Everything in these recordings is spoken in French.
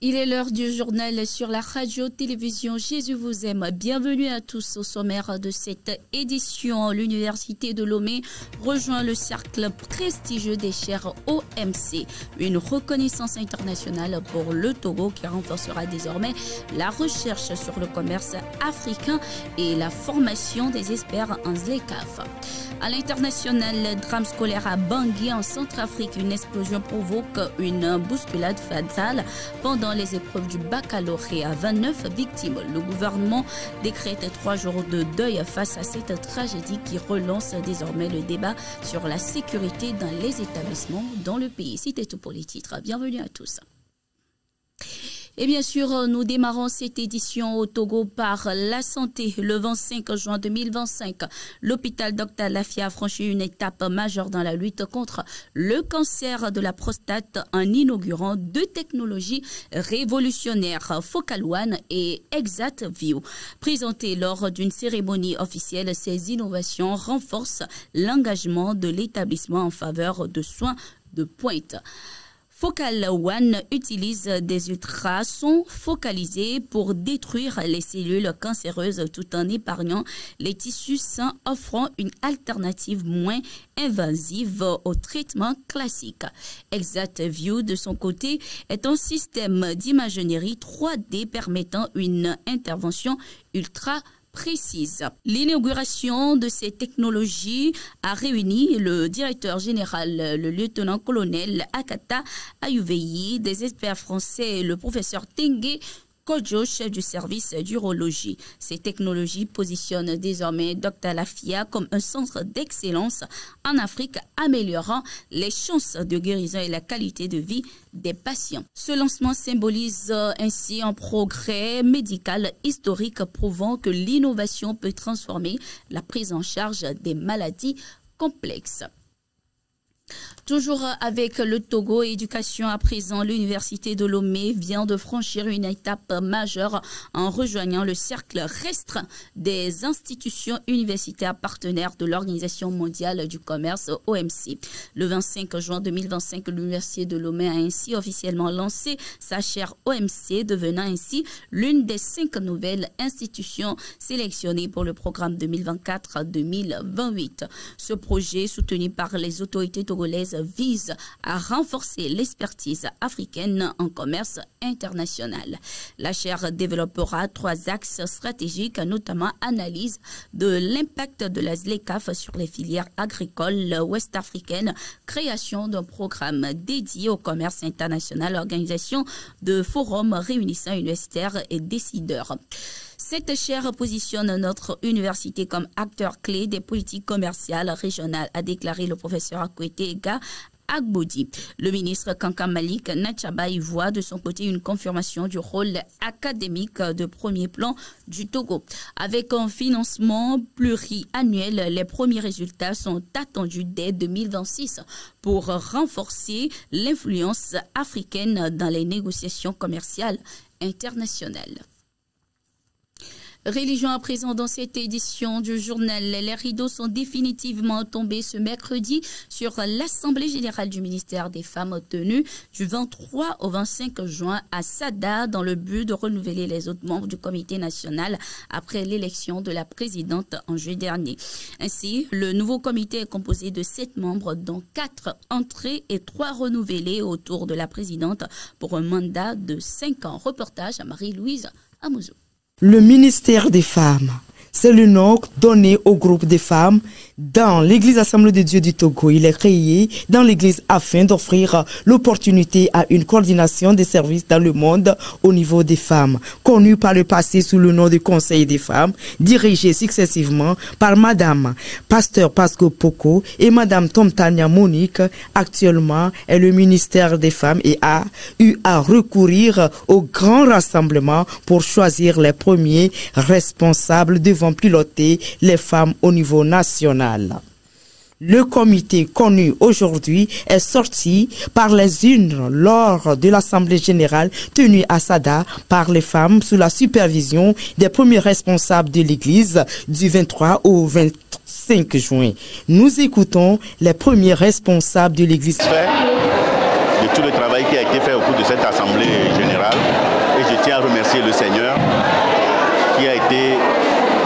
Il est l'heure du journal sur la radio-télévision Jésus vous aime. Bienvenue à tous au sommaire de cette édition. L'Université de Lomé rejoint le cercle prestigieux des chaires OMC. Une reconnaissance internationale pour le Togo qui renforcera désormais la recherche sur le commerce africain et la formation des experts en ZLECAf. À l'international, drame scolaire à Bangui en Centrafrique. Une explosion provoque une bousculade fatale pendant les épreuves du baccalauréat. 29 victimes. Le gouvernement décrète 3 jours de deuil face à cette tragédie qui relance désormais le débat sur la sécurité dans les établissements dans le pays. C'était tout pour les titres. Bienvenue à tous. Et bien sûr, nous démarrons cette édition au Togo par la santé. Le 25 juin 2025, l'hôpital Dr Lafia a franchi une étape majeure dans la lutte contre le cancer de la prostate en inaugurant 2 technologies révolutionnaires, Focal One et ExactView. Présentées lors d'une cérémonie officielle, ces innovations renforcent l'engagement de l'établissement en faveur de soins de pointe. Focal One utilise des ultrasons focalisés pour détruire les cellules cancéreuses tout en épargnant les tissus sains, offrant une alternative moins invasive au traitement classique. ExactView, de son côté, est un système d'imagerie 3D permettant une intervention ultra précise. L'inauguration de ces technologies a réuni le directeur général, le lieutenant-colonel Akata Ayouveyi, des experts français et le professeur Tengue Kodjo, chef du service d'urologie. Ces technologies positionnent désormais Dr Lafia comme un centre d'excellence en Afrique, améliorant les chances de guérison et la qualité de vie des patients. Ce lancement symbolise ainsi un progrès médical historique prouvant que l'innovation peut transformer la prise en charge des maladies complexes. Toujours avec le Togo, éducation à présent, l'Université de Lomé vient de franchir une étape majeure en rejoignant le cercle restreint des institutions universitaires partenaires de l'Organisation mondiale du commerce OMC. Le 25 juin 2025, l'Université de Lomé a ainsi officiellement lancé sa chaire OMC, devenant ainsi l'une des 5 nouvelles institutions sélectionnées pour le programme 2024-2028. Ce projet, soutenu par les autorités togolaises, vise à renforcer l'expertise africaine en commerce international. La chaire développera 3 axes stratégiques, notamment analyse de l'impact de la ZLECAf sur les filières agricoles ouest-africaines, création d'un programme dédié au commerce international, organisation de forums réunissant universitaires et décideurs. Cette chaire positionne notre université comme acteur clé des politiques commerciales régionales, a déclaré le professeur Akwete Ega Agbodi. Le ministre Kankan Malik Nachaba y voit de son côté une confirmation du rôle académique de premier plan du Togo. Avec un financement pluriannuel, les premiers résultats sont attendus dès 2026 pour renforcer l'influence africaine dans les négociations commerciales internationales. Religion à présent dans cette édition du journal. Les rideaux sont définitivement tombés ce mercredi sur l'Assemblée générale du ministère des Femmes tenue du 23 au 25 juin à Sada dans le but de renouveler les autres membres du comité national après l'élection de la présidente en juillet dernier. Ainsi, le nouveau comité est composé de 7 membres dont 4 entrés et 3 renouvelés autour de la présidente pour un mandat de 5 ans. Reportage à Marie-Louise Amouzou. Le ministère des Femmes, c'est le nom donné au groupe des femmes dans l'Église Assemblée de Dieu du Togo. Il est créé dans l'Église afin d'offrir l'opportunité à une coordination des services dans le monde au niveau des femmes, connu par le passé sous le nom de Conseil des femmes, dirigé successivement par Madame Pasteur Pasco Poko et Madame Tomtania Monique. Actuellement est le ministère des Femmes et a eu à recourir au grand rassemblement pour choisir les premiers responsables devant piloter les femmes au niveau national. Le comité connu aujourd'hui est sorti par les urnes lors de l'Assemblée générale tenue à Sada par les femmes sous la supervision des premiers responsables de l'Église du 23 au 25 juin. Nous écoutons les premiers responsables de l'Église. de tout le travail qui a été fait au cours de cette Assemblée générale. Et je tiens à remercier le Seigneur qui a été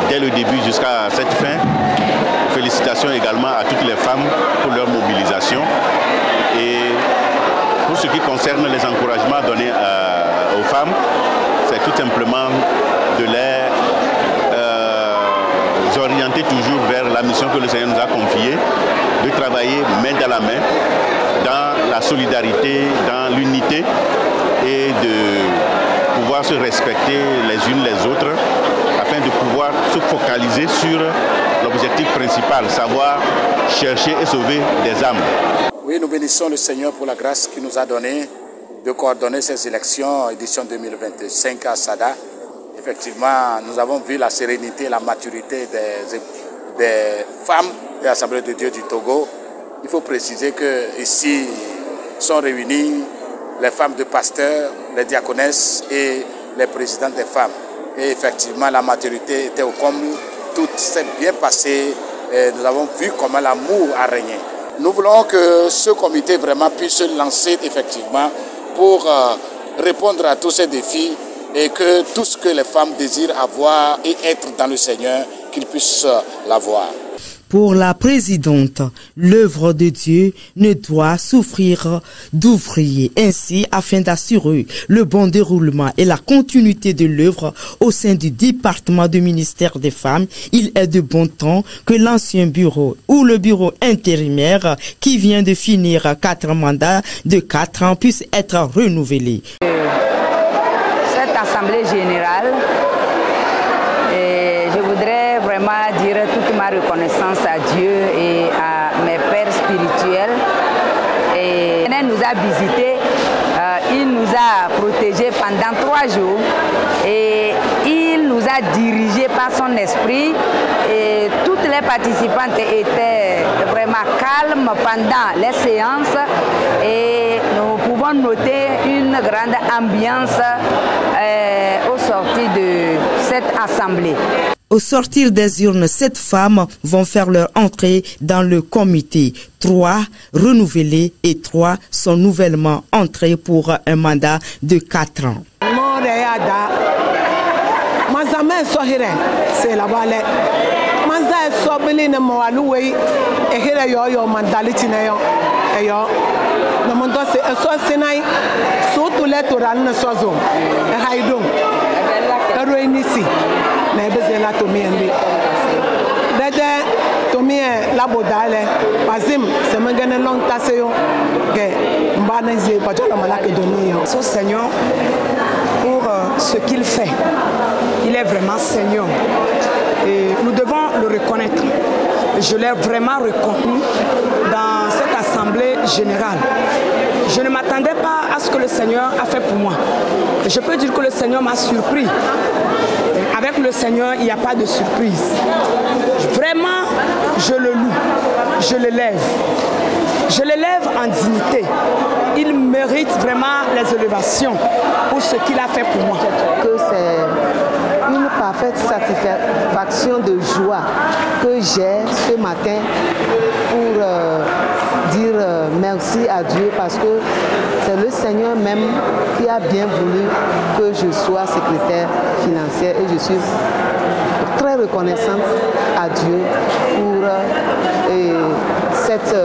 dès le début jusqu'à cette fin. Félicitations également à toutes les femmes pour leur mobilisation. Et pour ce qui concerne les encouragements donnés aux femmes, c'est tout simplement de les orienter toujours vers la mission que le Seigneur nous a confiée, de travailler main dans la main, dans la solidarité, dans l'unité et de pouvoir se respecter les unes les autres afin de pouvoir se focaliser sur l'objectif principal, savoir chercher et sauver des âmes. Oui, nous bénissons le Seigneur pour la grâce qu'il nous a donnée de coordonner ces élections édition 2025 à Sada. Effectivement, nous avons vu la sérénité, la maturité des femmes de l'Assemblée de Dieu du Togo. Il faut préciser que ici sont réunies les femmes de pasteurs, les diaconesses et les présidentes des femmes. Et effectivement, la maturité était au comble, tout s'est bien passé. Et nous avons vu comment l'amour a régné. Nous voulons que ce comité vraiment puisse se lancer effectivement pour répondre à tous ces défis et que tout ce que les femmes désirent avoir et être dans le Seigneur, qu'ils puissent l'avoir. Pour la présidente, l'œuvre de Dieu ne doit souffrir d'ouvriers. Ainsi, afin d'assurer le bon déroulement et la continuité de l'œuvre au sein du département du ministère des Femmes, il est de bon temps que l'ancien bureau ou le bureau intérimaire qui vient de finir 4 mandats de 4 ans puisse être renouvelé. Cette assemblée générale, je voudrais vraiment dire toute ma reconnaissance à Dieu et à mes pères spirituels. Et il nous a visités, il nous a protégés pendant 3 jours et il nous a dirigés par son esprit. Et toutes les participantes étaient vraiment calmes pendant les séances et nous pouvons noter une grande ambiance au sortir de cette assemblée. Au sortir des urnes, 7 femmes vont faire leur entrée dans le comité. 3 renouvelées et 3 sont nouvellement entrées pour un mandat de 4 ans. Au Seigneur pour ce qu'il fait. Il est vraiment Seigneur. Et nous devons le reconnaître. Je l'ai vraiment reconnu dans cette assemblée générale. Je ne m'attendais pas à ce que le Seigneur a fait pour moi. Je peux dire que le Seigneur m'a surpris. Avec le Seigneur, il n'y a pas de surprise. Vraiment, je le loue, je l'élève. Je l'élève en dignité. Il mérite vraiment les élévations pour ce qu'il a fait pour moi. Que c'est une parfaite satisfaction de joie que j'ai ce matin pour dire merci à Dieu parce que c'est le Seigneur même qui a bien voulu que je sois secrétaire financière et je suis très reconnaissante à Dieu pour cette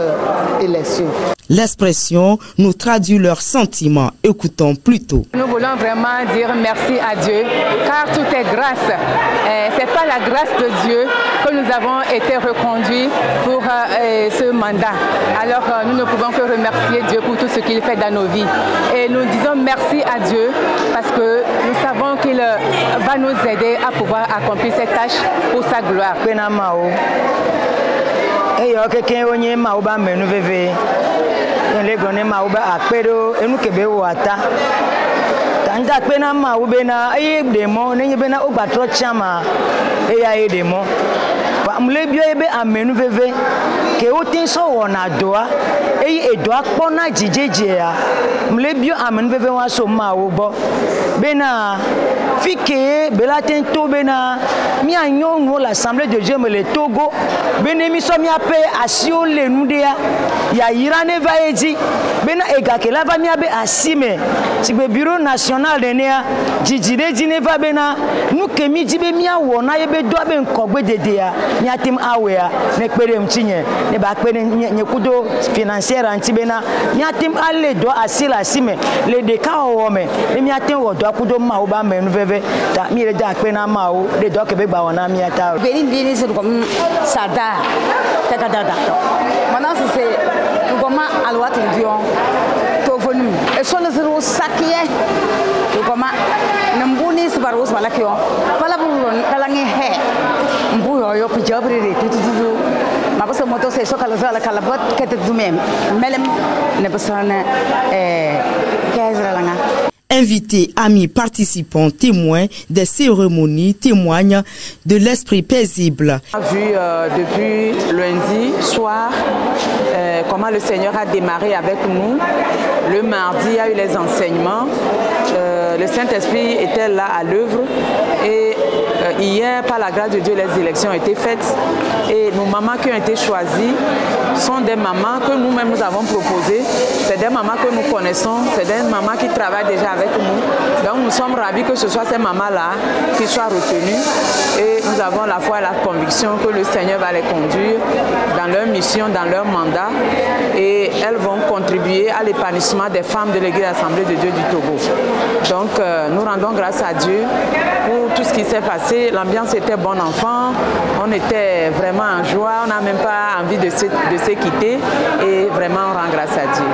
élection. L'expression nous traduit leurs sentiments. Écoutons plutôt. Nous voulons vraiment dire merci à Dieu, car tout est grâce. C'est par la grâce de Dieu que nous avons été reconduits pour ce mandat. Alors nous ne pouvons que remercier Dieu pour tout ce qu'il fait dans nos vies. Et nous disons merci à Dieu parce que nous savons qu'il va nous aider à pouvoir accomplir cette tâche pour sa gloire. Mlebio ebe amenu veve ke otin so wona doa edoa kpona jijeje ya mlebio amenu veve wa so ma wo bo bena Depuis que Belatin Tobena, mi a l'Assemblée de Dieu, le Togo, Benemi so mi ape asio le nudea, ya Irane va edi, Bena egakela va mi abe asime, si be bureau national de nea, jijide jine va bena, nous que mi dibe mi a wona yebe do abe nkogbe dedea, mi atim awea, ne kpere mtinye, ne ba kpere ne kudo financière antibena, mi atim ale do asila asime, le deka owome, mi atim wo do kudo ma oba me nveve, ta mi le da kpena ma o, le do ke be ba wona mi ata. Beni c'est comme sada, tata dada. Maintenant c'est comment alwa tendion, to venu. Et son zéro sakié, comment nambuni sebaros balakio, pala buron kalangi he, mbuyo yo pijabri tutu. Ma passe moto c'est so kala zala kala bot kete dumem, melem ne pasana kazra langa. Invités, amis, participants, témoins des cérémonies témoignent de l'esprit paisible. On a vu depuis lundi soir comment le Seigneur a démarré avec nous. Le mardi, il y a eu les enseignements. Le Saint-Esprit était là à l'œuvre. Et hier, par la grâce de Dieu, les élections ont été faites. Et nos mamans qui ont été choisies sont des mamans que nous-mêmes nous avons proposées. C'est des mamans que nous connaissons. C'est des mamans qui travaillent déjà avec nous. Donc nous sommes ravis que ce soit ces mamans-là qui soient retenues. Et nous avons la foi et la conviction que le Seigneur va les conduire dans leur mission, dans leur mandat. Et elles vont contribuer à l'épanouissement des femmes de l'Église Assemblée de Dieu du Togo. Donc nous rendons grâce à Dieu pour tout ce qui s'est passé. L'ambiance était bon enfant. On était vraiment en joie. On n'a même pas envie de se quitter. Et vraiment on rend grâce à Dieu.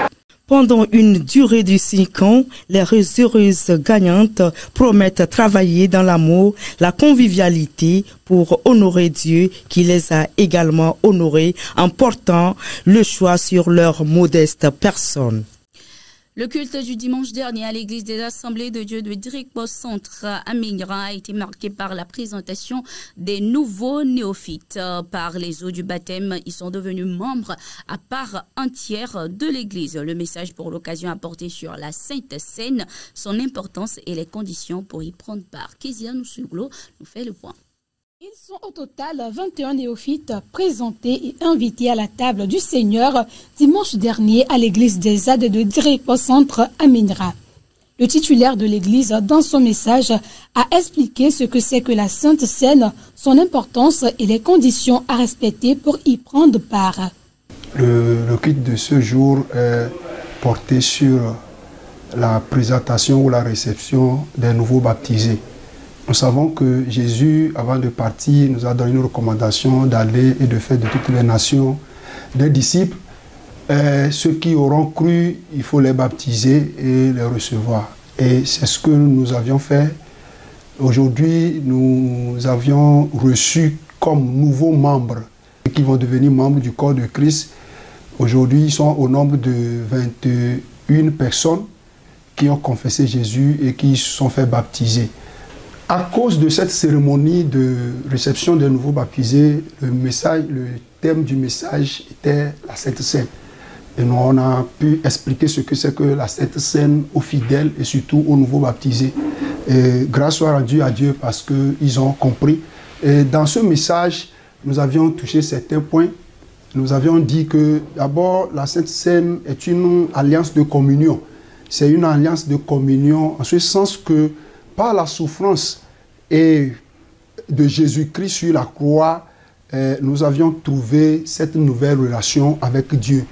Pendant une durée de 5 ans, les heureuses gagnantes promettent travailler dans l'amour, la convivialité pour honorer Dieu qui les a également honorées en portant le choix sur leur modeste personne. Le culte du dimanche dernier à l'église des Assemblées de Dieu de Dirikpo Centre à Mingra a été marqué par la présentation des nouveaux néophytes. Par les eaux du baptême, ils sont devenus membres à part entière de l'église. Le message pour l'occasion apporté sur la Sainte Seine, son importance et les conditions pour y prendre part. Kezia Nousuglo nous fait le point. Ils sont au total 21 néophytes présentés et invités à la table du Seigneur dimanche dernier à l'église des Ades de Dirikpo Centre à Mingra. Le titulaire de l'église, dans son message, a expliqué ce que c'est que la Sainte Seine, son importance et les conditions à respecter pour y prendre part. Le culte de ce jour est porté sur la présentation ou la réception des nouveaux baptisés. Nous savons que Jésus, avant de partir, nous a donné une recommandation d'aller et de faire de toutes les nations des disciples. Ceux qui auront cru, il faut les baptiser et les recevoir. Et c'est ce que nous avions fait. Aujourd'hui, nous avions reçu comme nouveaux membres qui vont devenir membres du corps de Christ. Aujourd'hui, ils sont au nombre de 21 personnes qui ont confessé Jésus et qui se sont fait baptiser. À cause de cette cérémonie de réception des nouveaux baptisés, le thème du message était la Sainte Seine. Et nous, on a pu expliquer ce que c'est que la Sainte Seine aux fidèles et surtout aux nouveaux baptisés. Et grâce soit rendue à Dieu parce qu'ils ont compris. Et dans ce message, nous avions touché certains points. Nous avions dit que d'abord, la Sainte Seine est une alliance de communion. C'est une alliance de communion en ce sens que par la souffrance et de Jésus-Christ sur la croix, nous avions trouvé cette nouvelle relation avec Dieu.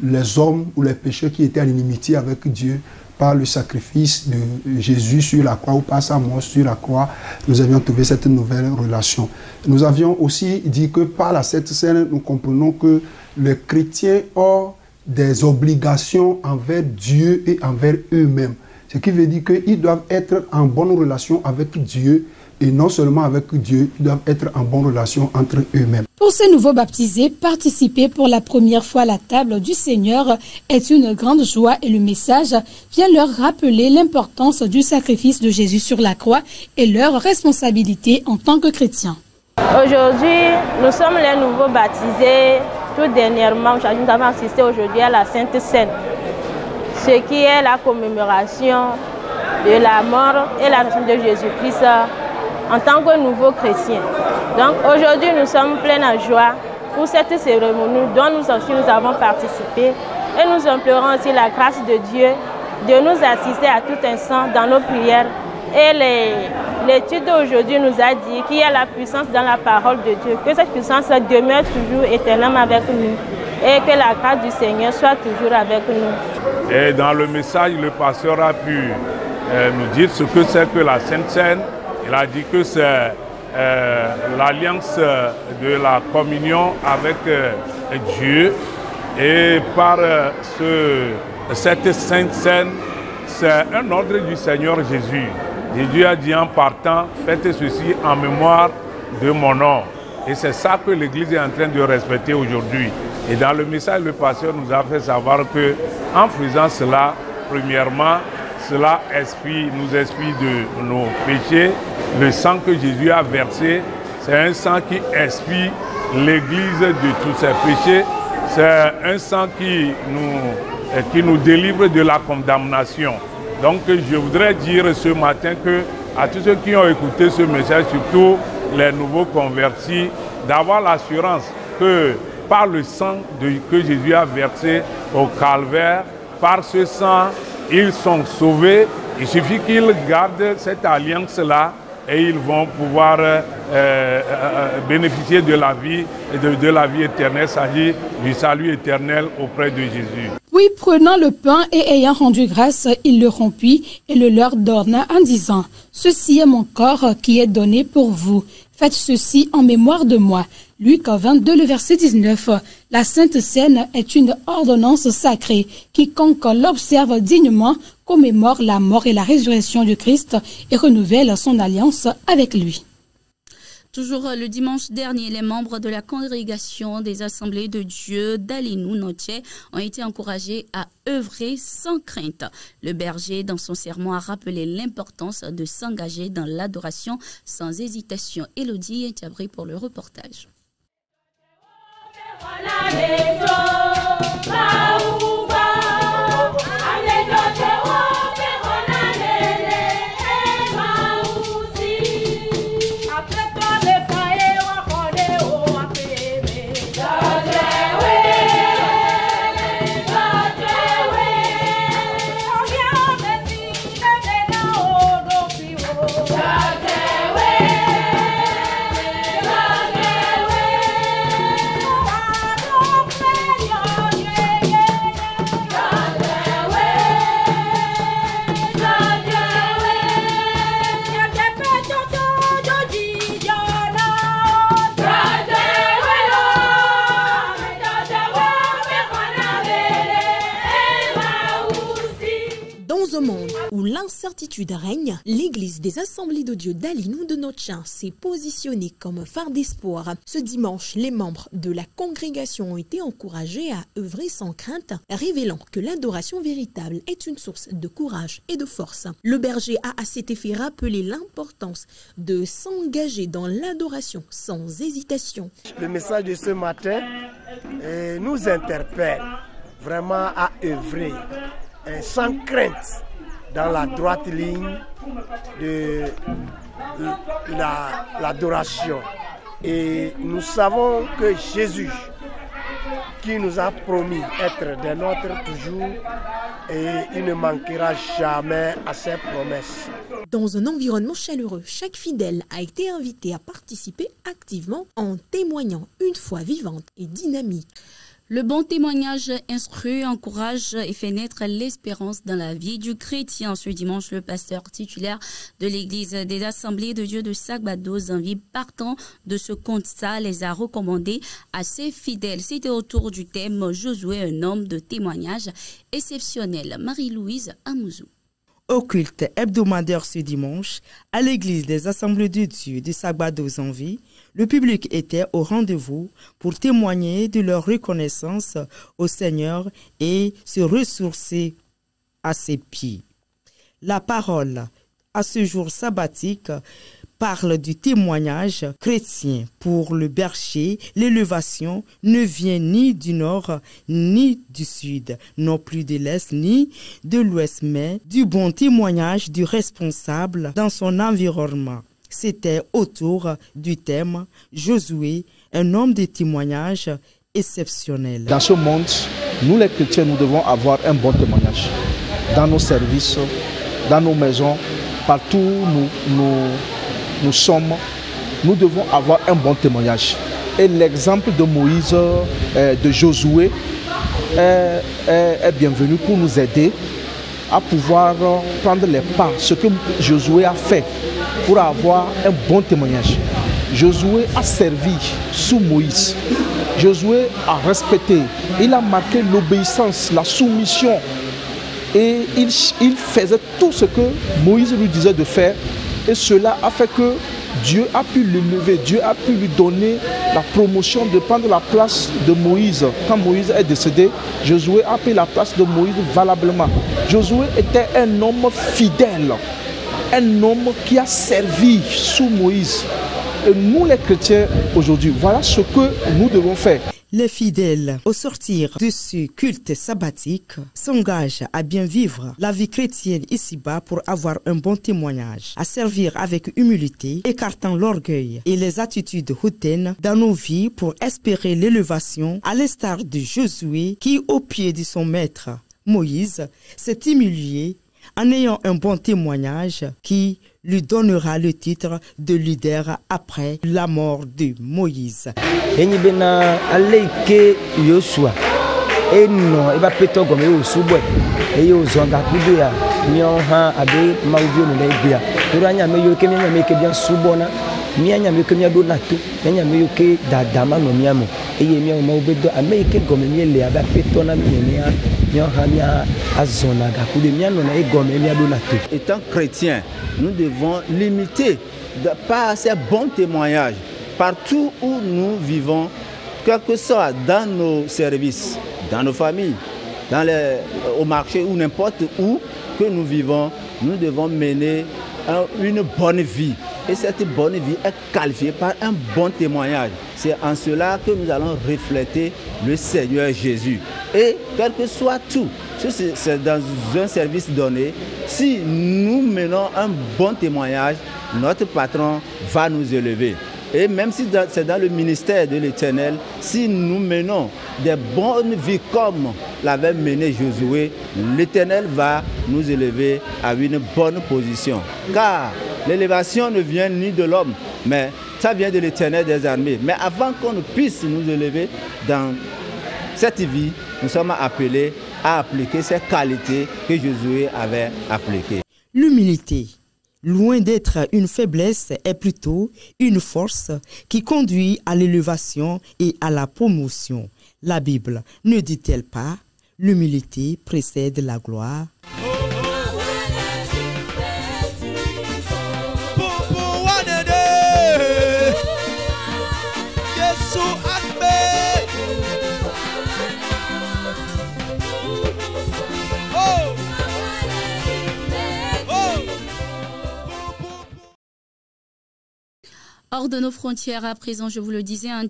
Les hommes ou les pécheurs qui étaient en inimitié avec Dieu, par le sacrifice de Jésus sur la croix ou par sa mort sur la croix, nous avions trouvé cette nouvelle relation. Nous avions aussi dit que par la Sainte Seine, nous comprenons que les chrétiens ont des obligations envers Dieu et envers eux-mêmes. Ce qui veut dire qu'ils doivent être en bonne relation avec Dieu et non seulement avec Dieu, ils doivent être en bonne relation entre eux-mêmes. Pour ces nouveaux baptisés, participer pour la première fois à la table du Seigneur est une grande joie et le message vient leur rappeler l'importance du sacrifice de Jésus sur la croix et leur responsabilité en tant que chrétiens. Aujourd'hui, nous sommes les nouveaux baptisés. Tout dernièrement, nous avons assisté aujourd'hui à la Sainte Seine, ce qui est la commémoration de la mort et la résurrection de Jésus-Christ en tant que nouveaux chrétiens. Donc aujourd'hui, nous sommes pleins de joie pour cette cérémonie dont nous aussi nous avons participé et nous implorons aussi la grâce de Dieu de nous assister à tout instant dans nos prières. Et l'étude d'aujourd'hui nous a dit qu'il y a la puissance dans la parole de Dieu, que cette puissance demeure toujours éternellement avec nous et que la grâce du Seigneur soit toujours avec nous. Et dans le message, le pasteur a pu nous dire ce que c'est que la Sainte Seine. Il a dit que c'est l'alliance de la communion avec Dieu. Et par cette Sainte Seine, c'est un ordre du Seigneur Jésus. Jésus a dit en partant, faites ceci en mémoire de mon nom. Et c'est ça que l'Église est en train de respecter aujourd'hui. Et dans le message, le pasteur nous a fait savoir que, en faisant cela, premièrement, cela nous expie de nos péchés. Le sang que Jésus a versé, c'est un sang qui expie l'Église de tous ses péchés. C'est un sang qui nous délivre de la condamnation. Donc je voudrais dire ce matin à tous ceux qui ont écouté ce message, surtout les nouveaux convertis, d'avoir l'assurance que par le sang que Jésus a versé au calvaire, par ce sang, ils sont sauvés. Il suffit qu'ils gardent cette alliance-là et ils vont pouvoir bénéficier de la vie et de la vie éternelle, c'est-à-dire du salut éternel auprès de Jésus. Puis, prenant le pain et ayant rendu grâce, il le rompit et le leur donna en disant, « Ceci est mon corps qui est donné pour vous. Faites ceci en mémoire de moi. » Luc 22, le verset 19. La Sainte Seine est une ordonnance sacrée. Quiconque l'observe dignement commémore la mort et la résurrection du Christ et renouvelle son alliance avec lui. Toujours le dimanche dernier, les membres de la congrégation des Assemblées de Dieu d'Alinou Notier ont été encouragés à œuvrer sans crainte. Le berger, dans son sermon, a rappelé l'importance de s'engager dans l'adoration sans hésitation. Élodie est abri pour le reportage. Où l'incertitude règne, l'Église des Assemblées de Dieu d'Alinou de Notchin s'est positionnée comme phare d'espoir. Ce dimanche, les membres de la congrégation ont été encouragés à œuvrer sans crainte, révélant que l'adoration véritable est une source de courage et de force. Le berger a à cet effet rappelé l'importance de s'engager dans l'adoration sans hésitation. Le message de ce matin nous interpelle vraiment à œuvrer sans crainte dans la droite ligne de l'adoration. Et nous savons que Jésus, qui nous a promis être des nôtres toujours, et il ne manquera jamais à ses promesses. Dans un environnement chaleureux, chaque fidèle a été invité à participer activement en témoignant une foi vivante et dynamique. Le bon témoignage instruit, encourage et fait naître l'espérance dans la vie du chrétien. Ce dimanche, le pasteur titulaire de l'Église des Assemblées de Dieu de Sagbado, Zanvi, partant de ce constat, les a recommandés à ses fidèles. C'était autour du thème « Josué, un homme de témoignage exceptionnel ». Marie-Louise Amouzou. Au culte hebdomadaire ce dimanche, à l'église des Assemblées de Dieu de Sagbado-Zanvi, le public était au rendez-vous pour témoigner de leur reconnaissance au Seigneur et se ressourcer à ses pieds. La parole à ce jour sabbatique parle du témoignage chrétien. Pour le berger, l'élévation ne vient ni du nord ni du sud, non plus de l'est ni de l'ouest, mais du bon témoignage du responsable dans son environnement. C'était autour du thème Josué, un homme de témoignage exceptionnel. Dans ce monde, nous les chrétiens, nous devons avoir un bon témoignage. Dans nos services, dans nos maisons, partout où nous sommes, nous devons avoir un bon témoignage. Et l'exemple de Moïse, de Josué, est bienvenu pour nous aider à pouvoir prendre les pas, ce que Josué a fait pour avoir un bon témoignage. Josué a servi sous Moïse. Josué a respecté, il a marqué l'obéissance, la soumission. Et il faisait tout ce que Moïse lui disait de faire. Et cela a fait que Dieu a pu l'élever, Dieu a pu lui donner la promotion de prendre la place de Moïse. Quand Moïse est décédé, Josué a pris la place de Moïse valablement. Josué était un homme fidèle, un homme qui a servi sous Moïse. Et nous les chrétiens aujourd'hui, voilà ce que nous devons faire. Les fidèles, au sortir de ce culte sabbatique, s'engagent à bien vivre la vie chrétienne ici-bas pour avoir un bon témoignage, à servir avec humilité, écartant l'orgueil et les attitudes hautaines dans nos vies pour espérer l'élévation, à l'instar de Josué qui, au pied de son maître Moïse, s'est humilié en ayant un bon témoignage qui lui donnera le titre de leader après la mort de Moïse. Étant chrétien, nous devons limiter par ces bons témoignages partout où nous vivons, quel que soit dans nos services, dans nos familles, au marché ou n'importe où que nous vivons, nous devons mener une bonne vie. Et cette bonne vie est qualifiée par un bon témoignage. C'est en cela que nous allons refléter le Seigneur Jésus. Et quel que soit tout, si c'est dans un service donné, si nous menons un bon témoignage, notre patron va nous élever. Et même si c'est dans le ministère de l'Éternel, si nous menons des bonnes vies comme l'avait mené Josué, l'Éternel va nous élever à une bonne position. Car l'élévation ne vient ni de l'homme, mais ça vient de l'Éternel des armées. Mais avant qu'on ne puisse nous élever dans cette vie, nous sommes appelés à appliquer ces qualités que Josué avait appliquées. L'humilité, loin d'être une faiblesse, est plutôt une force qui conduit à l'élévation et à la promotion. La Bible ne dit-elle pas, l'humilité précède la gloire? Hors de nos frontières, à présent, je vous le disais, un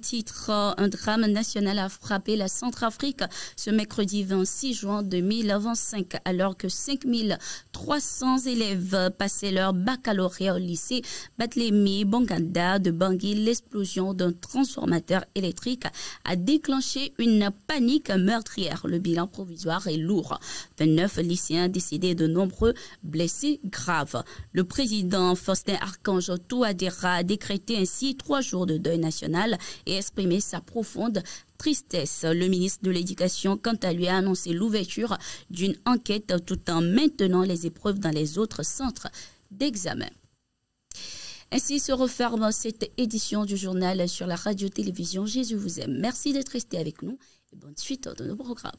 drame national a frappé la Centrafrique ce mercredi 26 juin 2025, alors que 5300 élèves passaient leur baccalauréat au lycée Barthélemy Banganda de Bangui. L'explosion d'un transformateur électrique a déclenché une panique meurtrière. Le bilan provisoire est lourd. 29 lycéens décédés et de nombreux blessés graves. Le président Faustin Archange Touadéra a décrété ainsi 3 jours de deuil national et exprimé sa profonde tristesse. Le ministre de l'Éducation, quant à lui, a annoncé l'ouverture d'une enquête tout en maintenant les épreuves dans les autres centres d'examen. Ainsi se referme cette édition du journal sur la radio-télévision Jésus vous aime. Merci d'être resté avec nous et bonne suite de nos programmes.